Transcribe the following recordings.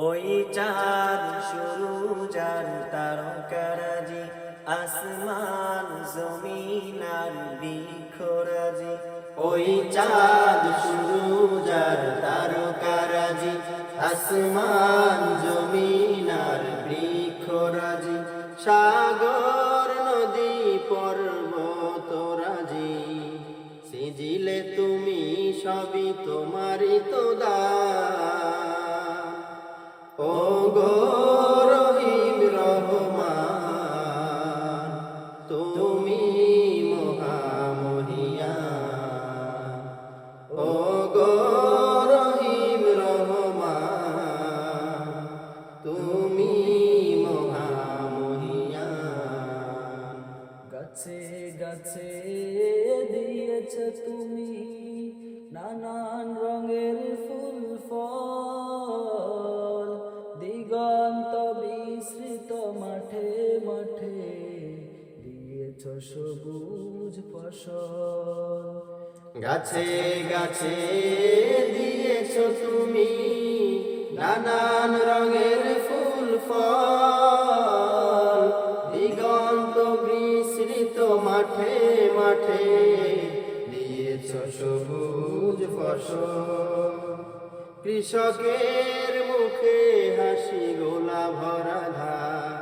ওই চাঁদ শুরু যার তারকারাজি, আসমান জমিন আর বৃক্ষরাজি। ওই চাঁদ শুরু যার তারকারাজি, আসমান জমিন আর বৃক্ষরাজি। সাগর নদী পর্বতরাজি, সিজিলে তুমি সবই তোমারই তো দান। ও গো রহিম রহমান, তুমি মহামহিয়ান। ও গো রহিম রহমান, তুমি মহামহিয়ান। গাছে গাছে দিয়েছ তুমি নানান রঙের ফুল ফল, দিগন্ত বিস্তৃত মাঠে মাঠে দিয়েছ সবুজ ফসল। গাছে গাছে দিয়েছ তুমি নানান রঙের ফুল ফল, দিগন্ত বিস্তৃত মাঠে মাঠে দিয়েছ সবুজ ফসল। কৃষকের মুখে হাসি গোলা ভরা ধান,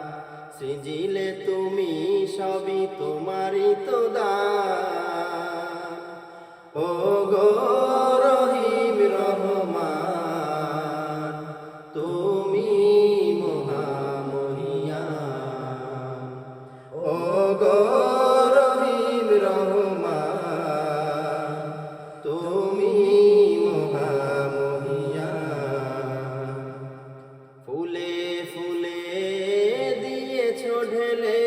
সৃজিলে তুমি সবই তোমারই তো দান। ও গো রহিম রহমান, তুমি মহামহিয়ান। ও গো রহিম রহমান, তুমি মহামহিয়ান। ফুলে ফুলে দিয়েছ ঢেলে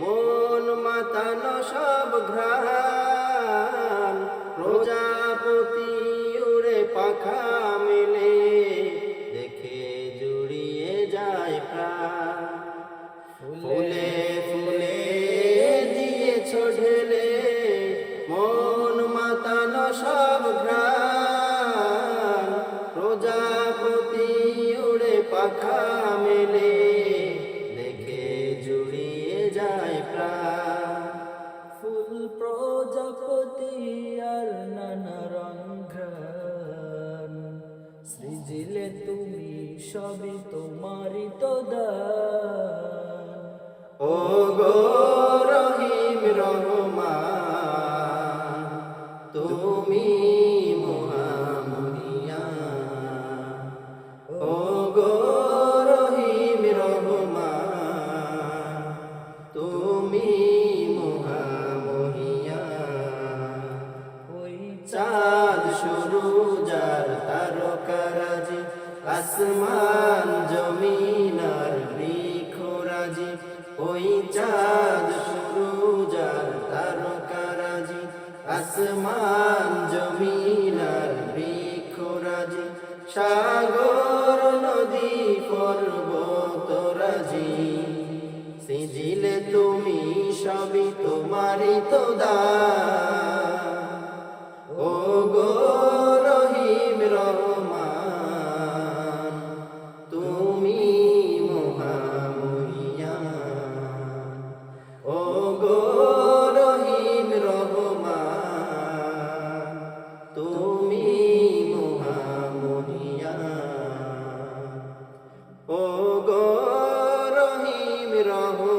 মন মাতানো সব ঘ্রাণ, প্রজাপতি উড়ে পাখা মেলে দেখে জুড়িয়ে যায় প্রাণ। ফুলে ফুলে দিয়েছ ঢেলে মন মাতানো সব ঘ্রাণ, প্রজাপতি উড়ে পাখা মেলে দেখে জুড়িয়ে যায় প্রাণ। ফুল প্রজাপতি আর নানা রঙ, সৃজিলে তুমি সবই তোমারই তো দান। ও গো রহিম রহমান, তুমি মহামহিয়ান। ও গো রহিম রহমান, তুমি মহামহিয়ান। ওই চাঁদ শুরু যার তারকারাজি, আসমান জমিন আর বৃক্ষরাজি। ওই চাঁদ শুরু যার তারকারাজি, আসমান জমিন আর বৃক্ষরাজি। সাগর নদী পর্বতরাজি, সিজিলে তুমি সবই তোমারই তো দান। ও গো রহিম রহমান, তুমি মহামহিয়ান। ও গো রহিম রহমান, তুমি মহামহিয়ান। ও গো রহিম রহমান।